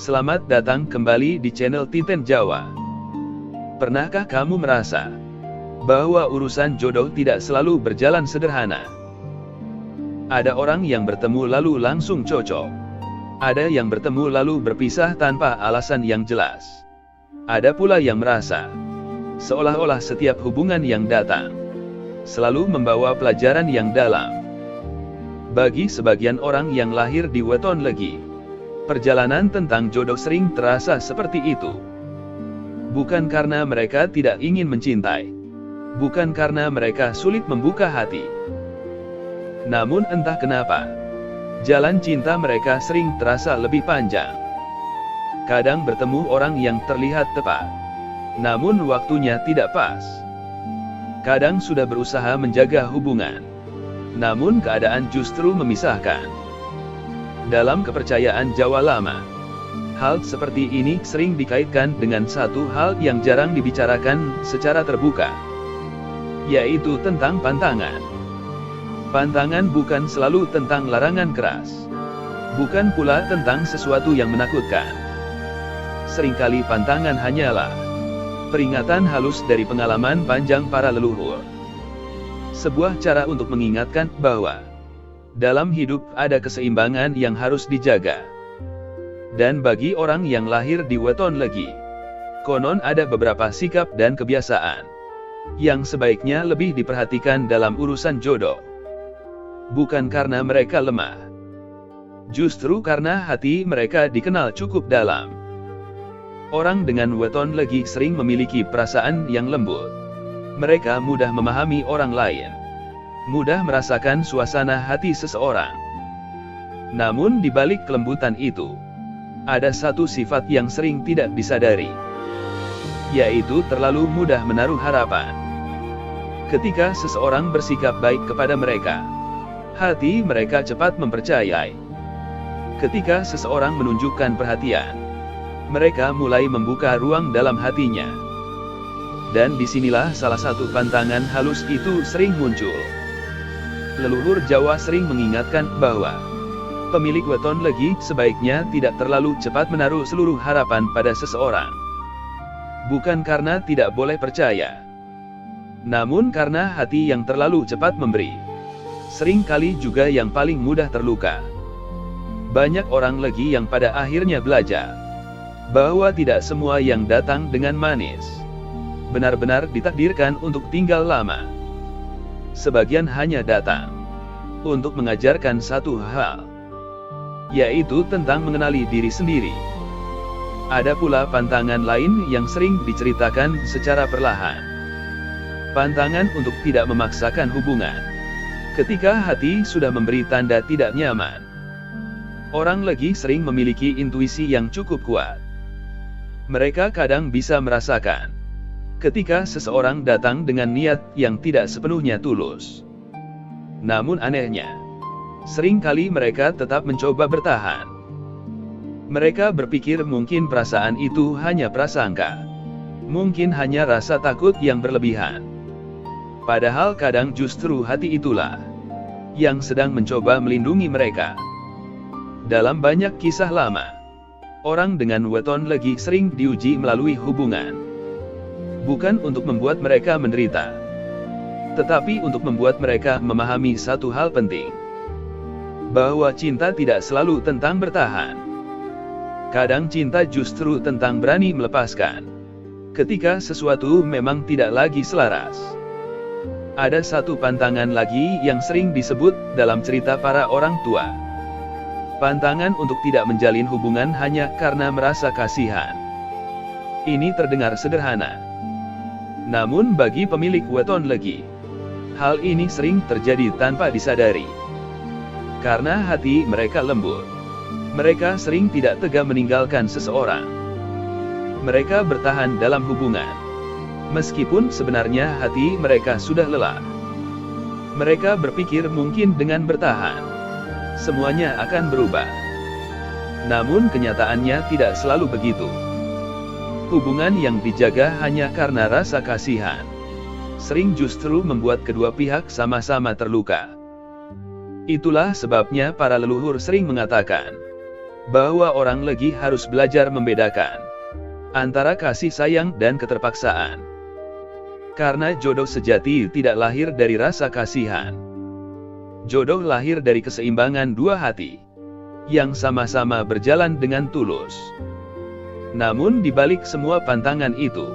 Selamat datang kembali di channel Titen Jawa. Pernahkah kamu merasa bahwa urusan jodoh tidak selalu berjalan sederhana? Ada orang yang bertemu lalu langsung cocok. Ada yang bertemu lalu berpisah tanpa alasan yang jelas. Ada pula yang merasa seolah-olah setiap hubungan yang datang selalu membawa pelajaran yang dalam. Bagi sebagian orang yang lahir di weton legi, perjalanan tentang jodoh sering terasa seperti itu. Bukan karena mereka tidak ingin mencintai, bukan karena mereka sulit membuka hati. Namun entah kenapa, jalan cinta mereka sering terasa lebih panjang. Kadang bertemu orang yang terlihat tepat, namun waktunya tidak pas. Kadang sudah berusaha menjaga hubungan, namun keadaan justru memisahkan. Dalam kepercayaan Jawa lama, hal seperti ini sering dikaitkan dengan satu hal yang jarang dibicarakan secara terbuka, yaitu tentang pantangan. Pantangan bukan selalu tentang larangan keras, bukan pula tentang sesuatu yang menakutkan. Seringkali pantangan hanyalah peringatan halus dari pengalaman panjang para leluhur. Sebuah cara untuk mengingatkan bahwa dalam hidup ada keseimbangan yang harus dijaga. Dan bagi orang yang lahir di weton legi, konon ada beberapa sikap dan kebiasaan yang sebaiknya lebih diperhatikan dalam urusan jodoh. Bukan karena mereka lemah, justru karena hati mereka dikenal cukup dalam. Orang dengan weton legi sering memiliki perasaan yang lembut. Mereka mudah memahami orang lain, mudah merasakan suasana hati seseorang. Namun di balik kelembutan itu, ada satu sifat yang sering tidak disadari, yaitu terlalu mudah menaruh harapan. Ketika seseorang bersikap baik kepada mereka, hati mereka cepat mempercayai. Ketika seseorang menunjukkan perhatian, mereka mulai membuka ruang dalam hatinya. Dan disinilah salah satu pantangan halus itu sering muncul. Leluhur Jawa sering mengingatkan bahwa pemilik weton legi sebaiknya tidak terlalu cepat menaruh seluruh harapan pada seseorang. Bukan karena tidak boleh percaya, namun karena hati yang terlalu cepat memberi seringkali juga yang paling mudah terluka. Banyak orang legi yang pada akhirnya belajar bahwa tidak semua yang datang dengan manis benar-benar ditakdirkan untuk tinggal lama. Sebagian hanya datang untuk mengajarkan satu hal, yaitu tentang mengenali diri sendiri. Ada pula pantangan lain yang sering diceritakan secara perlahan. Pantangan untuk tidak memaksakan hubungan ketika hati sudah memberi tanda tidak nyaman. Orang legi sering memiliki intuisi yang cukup kuat. Mereka kadang bisa merasakan ketika seseorang datang dengan niat yang tidak sepenuhnya tulus. Namun anehnya, seringkali mereka tetap mencoba bertahan. Mereka berpikir mungkin perasaan itu hanya prasangka, mungkin hanya rasa takut yang berlebihan. Padahal kadang justru hati itulah yang sedang mencoba melindungi mereka. Dalam banyak kisah lama, orang dengan weton legi sering diuji melalui hubungan, bukan untuk membuat mereka menderita, tetapi untuk membuat mereka memahami satu hal penting, bahwa cinta tidak selalu tentang bertahan. Kadang cinta justru tentang berani melepaskan ketika sesuatu memang tidak lagi selaras. Ada satu pantangan lagi yang sering disebut dalam cerita para orang tua. Pantangan untuk tidak menjalin hubungan hanya karena merasa kasihan. Ini terdengar sederhana, namun bagi pemilik weton legi, hal ini sering terjadi tanpa disadari. Karena hati mereka lembut, mereka sering tidak tega meninggalkan seseorang. Mereka bertahan dalam hubungan, meskipun sebenarnya hati mereka sudah lelah. Mereka berpikir mungkin dengan bertahan, semuanya akan berubah. Namun kenyataannya tidak selalu begitu. Hubungan yang dijaga hanya karena rasa kasihan sering justru membuat kedua pihak sama-sama terluka. Itulah sebabnya para leluhur sering mengatakan, bahwa orang Legi harus belajar membedakan antara kasih sayang dan keterpaksaan. Karena jodoh sejati tidak lahir dari rasa kasihan. Jodoh lahir dari keseimbangan dua hati yang sama-sama berjalan dengan tulus. Namun di balik semua pantangan itu,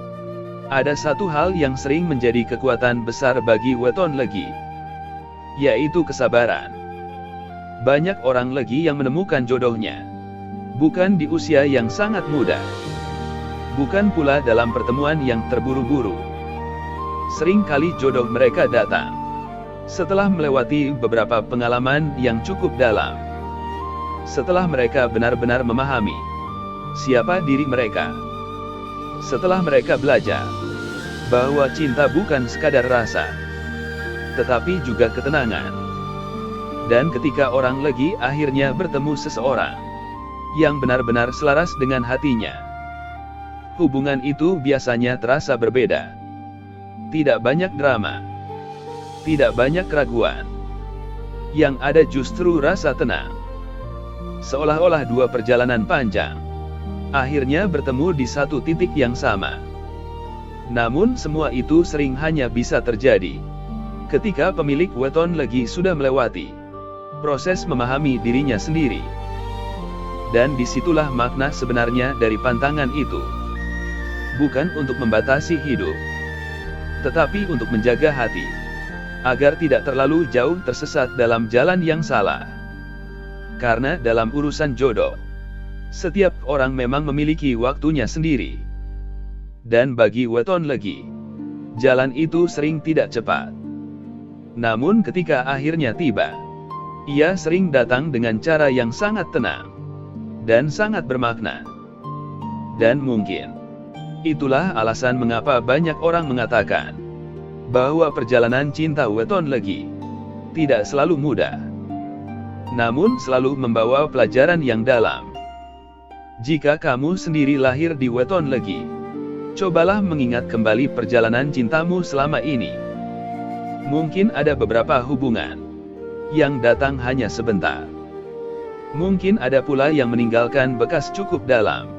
ada satu hal yang sering menjadi kekuatan besar bagi weton Legi, yaitu kesabaran. Banyak orang Legi yang menemukan jodohnya bukan di usia yang sangat muda, bukan pula dalam pertemuan yang terburu-buru. Seringkali jodoh mereka datang setelah melewati beberapa pengalaman yang cukup dalam. Setelah mereka benar-benar memahami siapa diri mereka. Setelah mereka belajar bahwa cinta bukan sekadar rasa, tetapi juga ketenangan. Dan ketika orang Legi akhirnya bertemu seseorang yang benar-benar selaras dengan hatinya, hubungan itu biasanya terasa berbeda. Tidak banyak drama, tidak banyak keraguan. Yang ada justru rasa tenang. Seolah-olah dua perjalanan panjang akhirnya bertemu di satu titik yang sama. Namun semua itu sering hanya bisa terjadi ketika pemilik weton Legi sudah melewati proses memahami dirinya sendiri. Dan disitulah makna sebenarnya dari pantangan itu. Bukan untuk membatasi hidup, tetapi untuk menjaga hati, agar tidak terlalu jauh tersesat dalam jalan yang salah. Karena dalam urusan jodoh, setiap orang memang memiliki waktunya sendiri. Dan bagi weton Legi, jalan itu sering tidak cepat. Namun ketika akhirnya tiba, ia sering datang dengan cara yang sangat tenang dan sangat bermakna. Dan mungkin itulah alasan mengapa banyak orang mengatakan bahwa perjalanan cinta weton Legi tidak selalu mudah, namun selalu membawa pelajaran yang dalam. Jika kamu sendiri lahir di weton Legi, cobalah mengingat kembali perjalanan cintamu selama ini. Mungkin ada beberapa hubungan yang datang hanya sebentar. Mungkin ada pula yang meninggalkan bekas cukup dalam.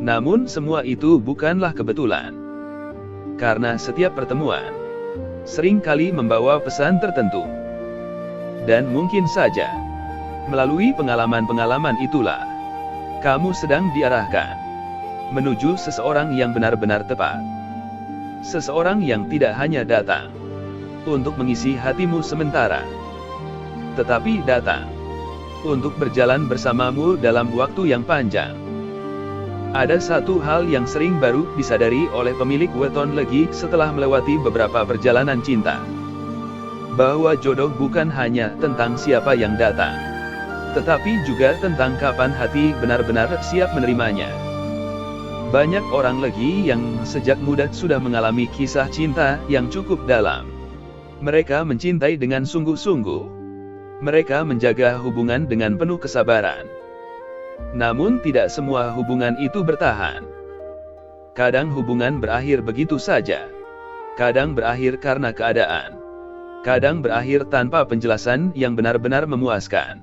Namun semua itu bukanlah kebetulan. Karena setiap pertemuan seringkali membawa pesan tertentu. Dan mungkin saja melalui pengalaman-pengalaman itulah kamu sedang diarahkan menuju seseorang yang benar-benar tepat. Seseorang yang tidak hanya datang untuk mengisi hatimu sementara, tetapi datang untuk berjalan bersamamu dalam waktu yang panjang. Ada satu hal yang sering baru disadari oleh pemilik weton Legi setelah melewati beberapa perjalanan cinta. Bahwa jodoh bukan hanya tentang siapa yang datang, tetapi juga tentang kapan hati benar-benar siap menerimanya. Banyak orang Legi yang sejak muda sudah mengalami kisah cinta yang cukup dalam. Mereka mencintai dengan sungguh-sungguh. Mereka menjaga hubungan dengan penuh kesabaran. Namun tidak semua hubungan itu bertahan. Kadang hubungan berakhir begitu saja. Kadang berakhir karena keadaan. Kadang berakhir tanpa penjelasan yang benar-benar memuaskan.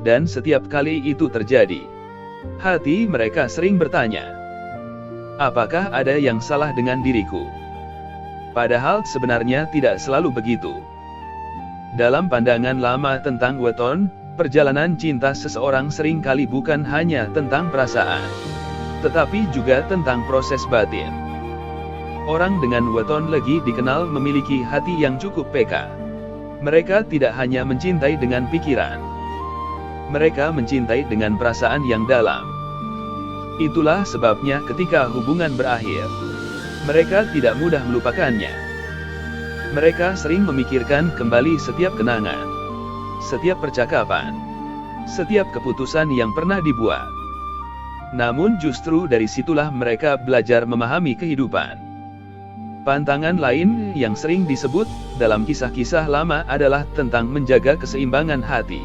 Dan setiap kali itu terjadi, hati mereka sering bertanya, apakah ada yang salah dengan diriku? Padahal sebenarnya tidak selalu begitu. Dalam pandangan lama tentang weton, perjalanan cinta seseorang seringkali bukan hanya tentang perasaan, tetapi juga tentang proses batin. Orang dengan weton Legi dikenal memiliki hati yang cukup peka. Mereka tidak hanya mencintai dengan pikiran. Mereka mencintai dengan perasaan yang dalam. Itulah sebabnya ketika hubungan berakhir, mereka tidak mudah melupakannya. Mereka sering memikirkan kembali setiap kenangan, setiap percakapan, setiap keputusan yang pernah dibuat. Namun justru dari situlah mereka belajar memahami kehidupan. Pantangan lain yang sering disebut dalam kisah-kisah lama adalah tentang menjaga keseimbangan hati.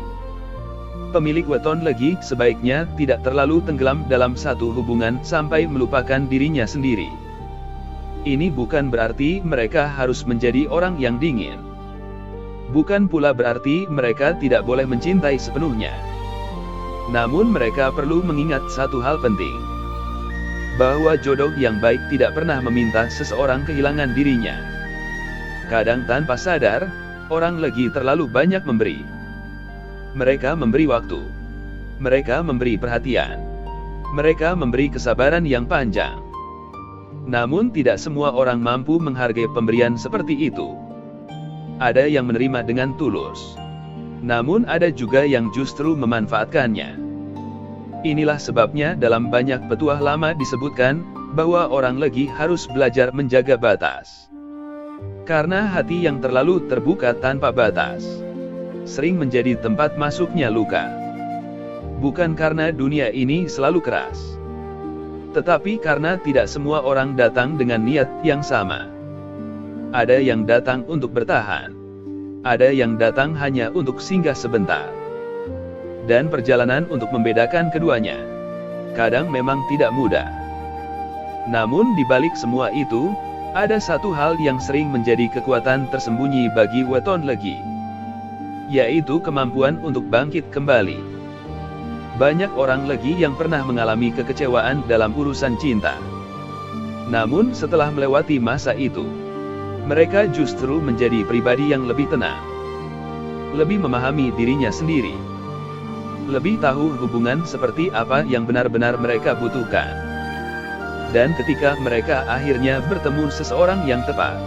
Pemilik weton Legi sebaiknya tidak terlalu tenggelam dalam satu hubungan sampai melupakan dirinya sendiri. Ini bukan berarti mereka harus menjadi orang yang dingin. Bukan pula berarti mereka tidak boleh mencintai sepenuhnya. Namun mereka perlu mengingat satu hal penting. Bahwa jodoh yang baik tidak pernah meminta seseorang kehilangan dirinya. Kadang tanpa sadar, orang lagi terlalu banyak memberi. Mereka memberi waktu. Mereka memberi perhatian. Mereka memberi kesabaran yang panjang. Namun tidak semua orang mampu menghargai pemberian seperti itu. Ada yang menerima dengan tulus. Namun ada juga yang justru memanfaatkannya. Inilah sebabnya dalam banyak petuah lama disebutkan, bahwa orang lagi harus belajar menjaga batas. Karena hati yang terlalu terbuka tanpa batas, sering menjadi tempat masuknya luka. Bukan karena dunia ini selalu keras, tetapi karena tidak semua orang datang dengan niat yang sama. Ada yang datang untuk bertahan. Ada yang datang hanya untuk singgah sebentar. Dan perjalanan untuk membedakan keduanya kadang memang tidak mudah. Namun di balik semua itu, ada satu hal yang sering menjadi kekuatan tersembunyi bagi weton legi, yaitu kemampuan untuk bangkit kembali. Banyak orang legi yang pernah mengalami kekecewaan dalam urusan cinta. Namun setelah melewati masa itu, mereka justru menjadi pribadi yang lebih tenang, lebih memahami dirinya sendiri, lebih tahu hubungan seperti apa yang benar-benar mereka butuhkan. Dan ketika mereka akhirnya bertemu seseorang yang tepat,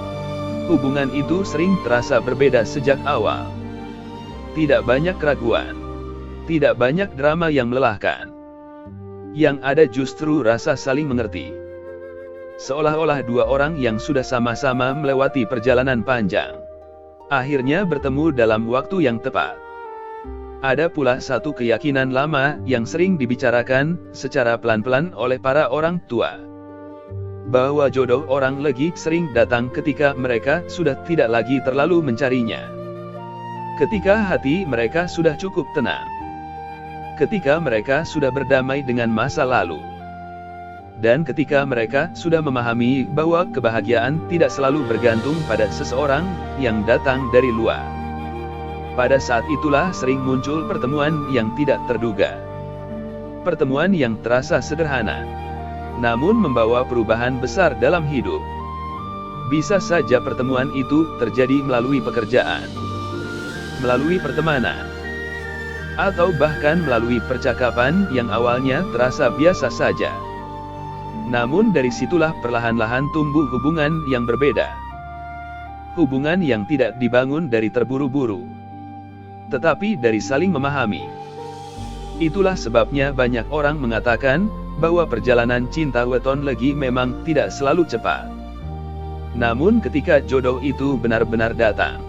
hubungan itu sering terasa berbeda sejak awal. Tidak banyak keraguan, tidak banyak drama yang melelahkan. Yang ada justru rasa saling mengerti. Seolah-olah dua orang yang sudah sama-sama melewati perjalanan panjang, akhirnya bertemu dalam waktu yang tepat. Ada pula satu keyakinan lama yang sering dibicarakan secara pelan-pelan oleh para orang tua, bahwa jodoh orang legi sering datang ketika mereka sudah tidak lagi terlalu mencarinya. Ketika hati mereka sudah cukup tenang. Ketika mereka sudah berdamai dengan masa lalu. Dan ketika mereka sudah memahami bahwa kebahagiaan tidak selalu bergantung pada seseorang yang datang dari luar. Pada saat itulah sering muncul pertemuan yang tidak terduga. Pertemuan yang terasa sederhana, namun membawa perubahan besar dalam hidup. Bisa saja pertemuan itu terjadi melalui pekerjaan, melalui pertemanan, atau bahkan melalui percakapan yang awalnya terasa biasa saja. Namun dari situlah perlahan-lahan tumbuh hubungan yang berbeda. Hubungan yang tidak dibangun dari terburu-buru, tetapi dari saling memahami. Itulah sebabnya banyak orang mengatakan, bahwa perjalanan cinta weton legi memang tidak selalu cepat. Namun ketika jodoh itu benar-benar datang,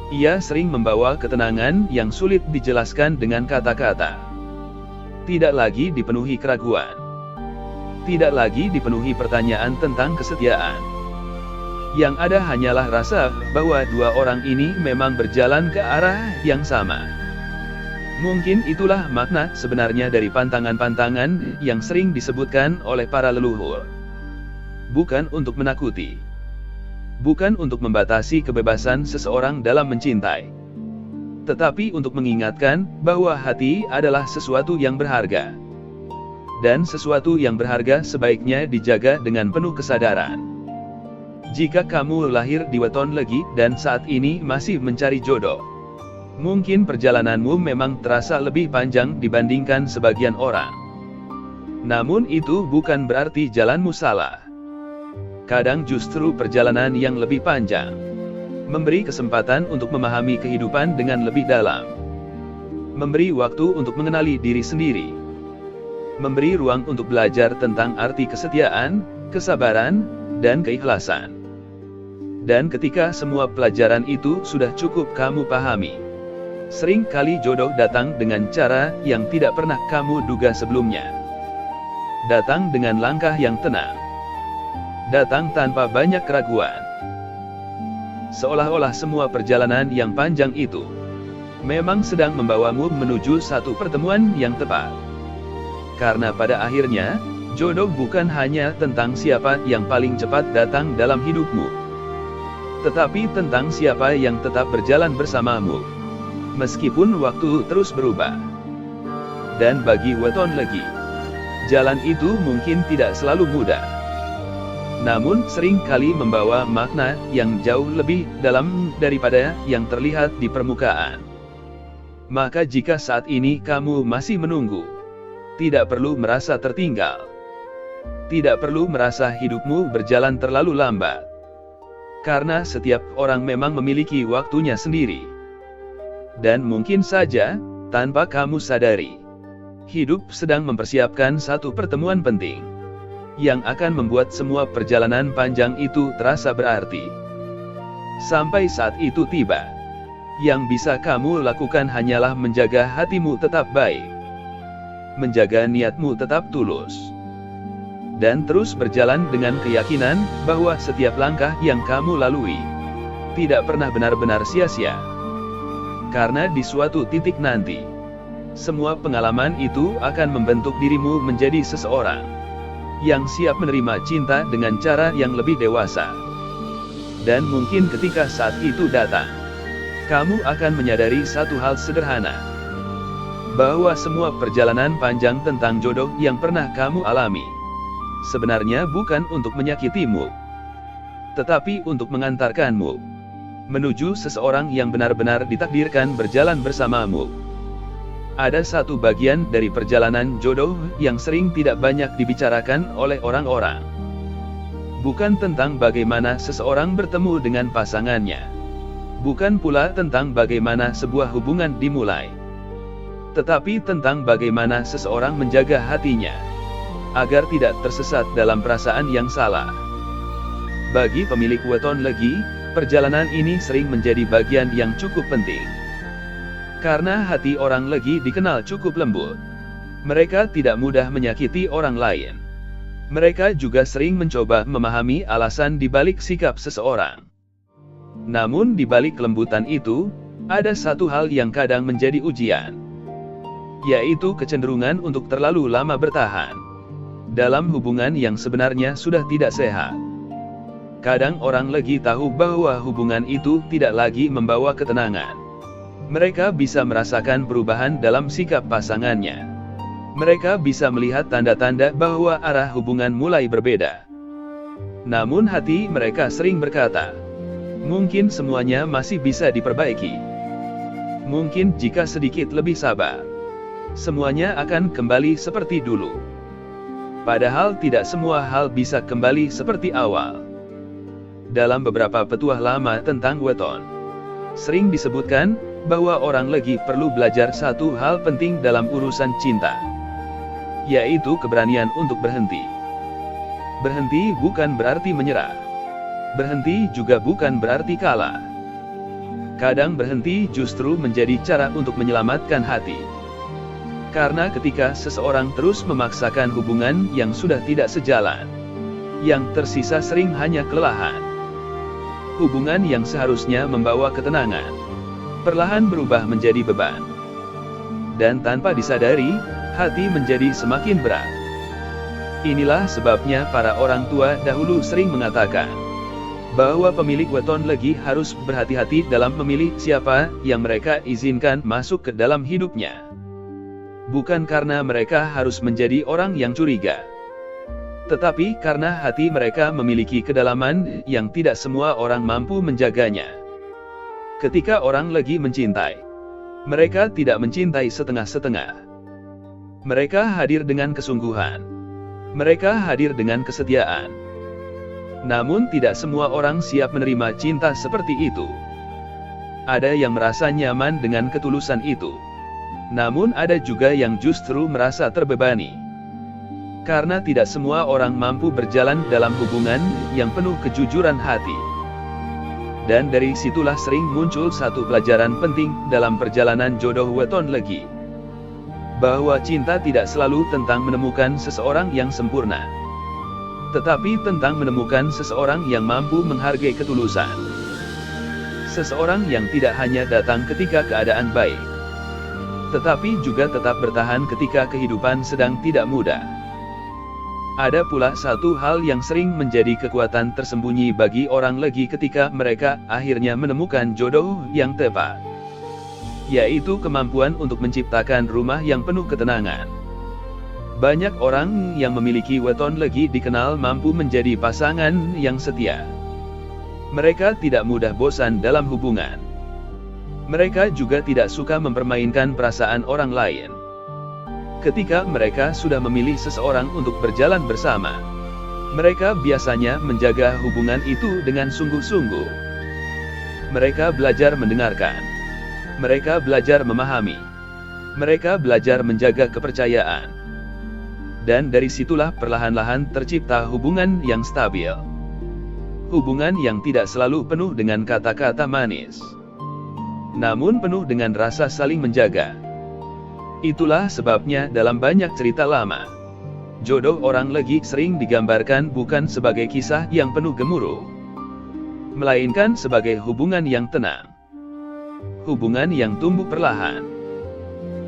ia sering membawa ketenangan yang sulit dijelaskan dengan kata-kata. Tidak lagi dipenuhi keraguan. Tidak lagi dipenuhi pertanyaan tentang kesetiaan. Yang ada hanyalah rasa bahwa dua orang ini memang berjalan ke arah yang sama. Mungkin itulah makna sebenarnya dari pantangan-pantangan yang sering disebutkan oleh para leluhur. Bukan untuk menakuti. Bukan untuk membatasi kebebasan seseorang dalam mencintai. Tetapi untuk mengingatkan bahwa hati adalah sesuatu yang berharga. Dan sesuatu yang berharga sebaiknya dijaga dengan penuh kesadaran. Jika kamu lahir di weton legi dan saat ini masih mencari jodoh, mungkin perjalananmu memang terasa lebih panjang dibandingkan sebagian orang. Namun itu bukan berarti jalanmu salah. Kadang justru perjalanan yang lebih panjang memberi kesempatan untuk memahami kehidupan dengan lebih dalam. Memberi waktu untuk mengenali diri sendiri. Memberi ruang untuk belajar tentang arti kesetiaan, kesabaran, dan keikhlasan. Dan ketika semua pelajaran itu sudah cukup kamu pahami, sering kali jodoh datang dengan cara yang tidak pernah kamu duga sebelumnya. Datang dengan langkah yang tenang. Datang tanpa banyak keraguan. Seolah-olah semua perjalanan yang panjang itu memang sedang membawamu menuju satu pertemuan yang tepat. Karena pada akhirnya, jodoh bukan hanya tentang siapa yang paling cepat datang dalam hidupmu, tetapi tentang siapa yang tetap berjalan bersamamu, meskipun waktu terus berubah. Dan bagi weton legi, jalan itu mungkin tidak selalu mudah, namun sering kali membawa makna yang jauh lebih dalam daripada yang terlihat di permukaan. Maka jika saat ini kamu masih menunggu, tidak perlu merasa tertinggal. Tidak perlu merasa hidupmu berjalan terlalu lambat. Karena setiap orang memang memiliki waktunya sendiri. Dan mungkin saja, tanpa kamu sadari, hidup sedang mempersiapkan satu pertemuan penting, yang akan membuat semua perjalanan panjang itu terasa berarti. Sampai saat itu tiba, yang bisa kamu lakukan hanyalah menjaga hatimu tetap baik, menjaga niatmu tetap tulus, dan terus berjalan dengan keyakinan bahwa setiap langkah yang kamu lalui tidak pernah benar-benar sia-sia. Karena di suatu titik nanti, semua pengalaman itu akan membentuk dirimu menjadi seseorang yang siap menerima cinta dengan cara yang lebih dewasa. Dan mungkin ketika saat itu datang, kamu akan menyadari satu hal sederhana, bahwa semua perjalanan panjang tentang jodoh yang pernah kamu alami, sebenarnya bukan untuk menyakitimu, tetapi untuk mengantarkanmu menuju seseorang yang benar-benar ditakdirkan berjalan bersamamu. Ada satu bagian dari perjalanan jodoh yang sering tidak banyak dibicarakan oleh orang-orang. Bukan tentang bagaimana seseorang bertemu dengan pasangannya. Bukan pula tentang bagaimana sebuah hubungan dimulai. Tetapi tentang bagaimana seseorang menjaga hatinya, agar tidak tersesat dalam perasaan yang salah. Bagi pemilik weton legi, perjalanan ini sering menjadi bagian yang cukup penting. Karena hati orang legi dikenal cukup lembut. Mereka tidak mudah menyakiti orang lain. Mereka juga sering mencoba memahami alasan di balik sikap seseorang. Namun di balik kelembutan itu, ada satu hal yang kadang menjadi ujian, yaitu kecenderungan untuk terlalu lama bertahan dalam hubungan yang sebenarnya sudah tidak sehat. Kadang orang legi tahu bahwa hubungan itu tidak lagi membawa ketenangan. Mereka bisa merasakan perubahan dalam sikap pasangannya. Mereka bisa melihat tanda-tanda bahwa arah hubungan mulai berbeda. Namun hati mereka sering berkata, mungkin semuanya masih bisa diperbaiki. Mungkin jika sedikit lebih sabar, semuanya akan kembali seperti dulu. Padahal tidak semua hal bisa kembali seperti awal. Dalam beberapa petuah lama tentang weton, sering disebutkan bahwa orang legi perlu belajar satu hal penting dalam urusan cinta, yaitu keberanian untuk berhenti. Berhenti bukan berarti menyerah. Berhenti juga bukan berarti kalah. Kadang berhenti justru menjadi cara untuk menyelamatkan hati. Karena ketika seseorang terus memaksakan hubungan yang sudah tidak sejalan, yang tersisa sering hanya kelelahan. Hubungan yang seharusnya membawa ketenangan, perlahan berubah menjadi beban. Dan tanpa disadari, hati menjadi semakin berat. Inilah sebabnya para orang tua dahulu sering mengatakan, bahwa pemilik weton legi harus berhati-hati dalam memilih siapa yang mereka izinkan masuk ke dalam hidupnya. Bukan karena mereka harus menjadi orang yang curiga, tetapi karena hati mereka memiliki kedalaman yang tidak semua orang mampu menjaganya. Ketika orang lagi mencintai, mereka tidak mencintai setengah-setengah. Mereka hadir dengan kesungguhan. Mereka hadir dengan kesetiaan. Namun tidak semua orang siap menerima cinta seperti itu. Ada yang merasa nyaman dengan ketulusan itu. Namun ada juga yang justru merasa terbebani. Karena tidak semua orang mampu berjalan dalam hubungan yang penuh kejujuran hati. Dan dari situlah sering muncul satu pelajaran penting dalam perjalanan jodoh weton legi. Bahwa cinta tidak selalu tentang menemukan seseorang yang sempurna, tetapi tentang menemukan seseorang yang mampu menghargai ketulusan. Seseorang yang tidak hanya datang ketika keadaan baik, tetapi juga tetap bertahan ketika kehidupan sedang tidak mudah. Ada pula satu hal yang sering menjadi kekuatan tersembunyi bagi orang legi ketika mereka akhirnya menemukan jodoh yang tepat. yaitu kemampuan untuk menciptakan rumah yang penuh ketenangan. Banyak orang yang memiliki weton legi dikenal mampu menjadi pasangan yang setia. Mereka tidak mudah bosan dalam hubungan. Mereka juga tidak suka mempermainkan perasaan orang lain. Ketika mereka sudah memilih seseorang untuk berjalan bersama, mereka biasanya menjaga hubungan itu dengan sungguh-sungguh. Mereka belajar mendengarkan. Mereka belajar memahami. Mereka belajar menjaga kepercayaan. Dan dari situlah perlahan-lahan tercipta hubungan yang stabil. Hubungan yang tidak selalu penuh dengan kata-kata manis, namun penuh dengan rasa saling menjaga. Itulah sebabnya dalam banyak cerita lama, jodoh orang legi sering digambarkan bukan sebagai kisah yang penuh gemuruh, melainkan sebagai hubungan yang tenang. Hubungan yang tumbuh perlahan.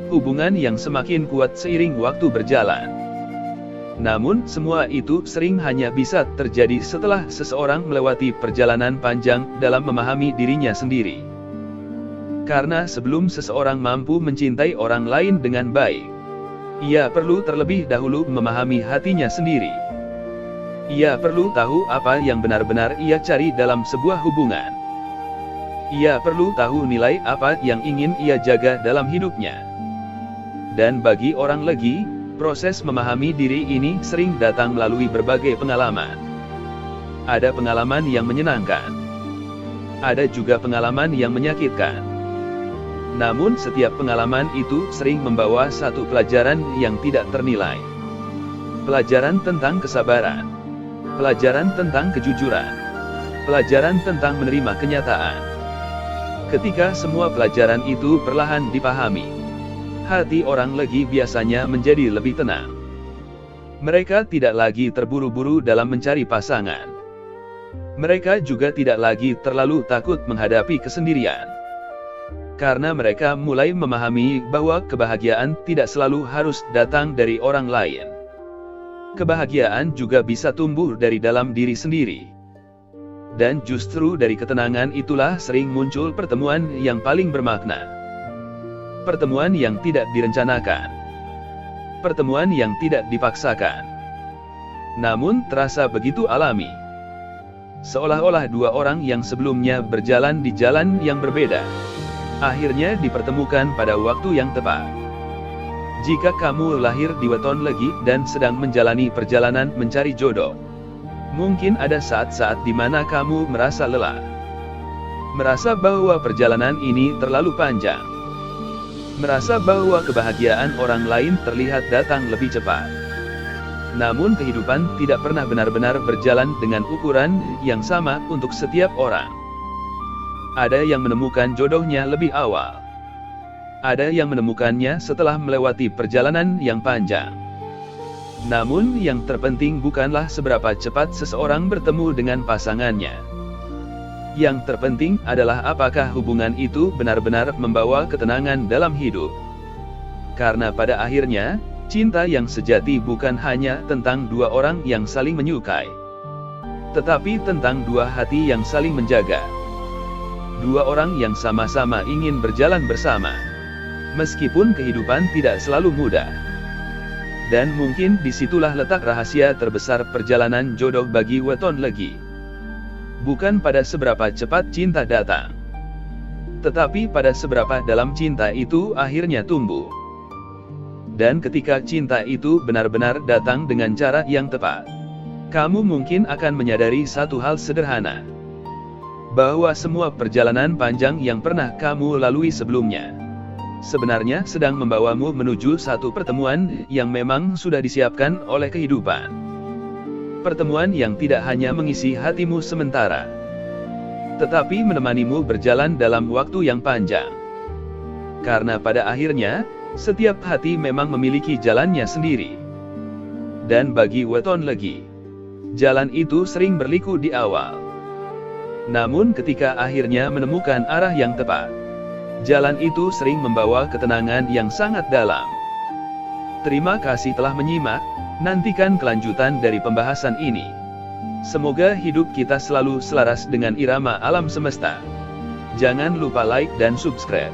Hubungan yang semakin kuat seiring waktu berjalan. Namun, semua itu sering hanya bisa terjadi setelah seseorang melewati perjalanan panjang dalam memahami dirinya sendiri. Karena sebelum seseorang mampu mencintai orang lain dengan baik, ia perlu terlebih dahulu memahami hatinya sendiri. Ia perlu tahu apa yang benar-benar ia cari dalam sebuah hubungan. Ia perlu tahu nilai apa yang ingin ia jaga dalam hidupnya. Dan bagi orang legi, proses memahami diri ini sering datang melalui berbagai pengalaman. Ada pengalaman yang menyenangkan. Ada juga pengalaman yang menyakitkan. Namun setiap pengalaman itu sering membawa satu pelajaran yang tidak ternilai. Pelajaran tentang kesabaran. Pelajaran tentang kejujuran. Pelajaran tentang menerima kenyataan. Ketika semua pelajaran itu perlahan dipahami, hati orang legi biasanya menjadi lebih tenang. Mereka tidak lagi terburu-buru dalam mencari pasangan. Mereka juga tidak lagi terlalu takut menghadapi kesendirian. Karena mereka mulai memahami bahwa kebahagiaan tidak selalu harus datang dari orang lain. Kebahagiaan juga bisa tumbuh dari dalam diri sendiri. Dan justru dari ketenangan itulah sering muncul pertemuan yang paling bermakna. Pertemuan yang tidak direncanakan. Pertemuan yang tidak dipaksakan. Namun terasa begitu alami. Seolah-olah dua orang yang sebelumnya berjalan di jalan yang berbeda, akhirnya dipertemukan pada waktu yang tepat. Jika kamu lahir di weton legi dan sedang menjalani perjalanan mencari jodoh, mungkin ada saat-saat di mana kamu merasa lelah. Merasa bahwa perjalanan ini terlalu panjang. Merasa bahwa kebahagiaan orang lain terlihat datang lebih cepat. Namun kehidupan tidak pernah benar-benar berjalan dengan ukuran yang sama untuk setiap orang. Ada yang menemukan jodohnya lebih awal. Ada yang menemukannya setelah melewati perjalanan yang panjang. Namun yang terpenting bukanlah seberapa cepat seseorang bertemu dengan pasangannya. Yang terpenting adalah apakah hubungan itu benar-benar membawa ketenangan dalam hidup. Karena pada akhirnya, cinta yang sejati bukan hanya tentang dua orang yang saling menyukai, tetapi tentang dua hati yang saling menjaga. Dua orang yang sama-sama ingin berjalan bersama, meskipun kehidupan tidak selalu mudah. Dan mungkin disitulah letak rahasia terbesar perjalanan jodoh bagi weton legi. Bukan pada seberapa cepat cinta datang, tetapi pada seberapa dalam cinta itu akhirnya tumbuh. Dan ketika cinta itu benar-benar datang dengan cara yang tepat, kamu mungkin akan menyadari satu hal sederhana, bahwa semua perjalanan panjang yang pernah kamu lalui sebelumnya, sebenarnya sedang membawamu menuju satu pertemuan yang memang sudah disiapkan oleh kehidupan. Pertemuan yang tidak hanya mengisi hatimu sementara, tetapi menemanimu berjalan dalam waktu yang panjang. Karena pada akhirnya, setiap hati memang memiliki jalannya sendiri. Dan bagi weton legi, jalan itu sering berliku di awal. Namun ketika akhirnya menemukan arah yang tepat, jalan itu sering membawa ketenangan yang sangat dalam. Terima kasih telah menyimak. Nantikan kelanjutan dari pembahasan ini. Semoga hidup kita selalu selaras dengan irama alam semesta. Jangan lupa like dan subscribe.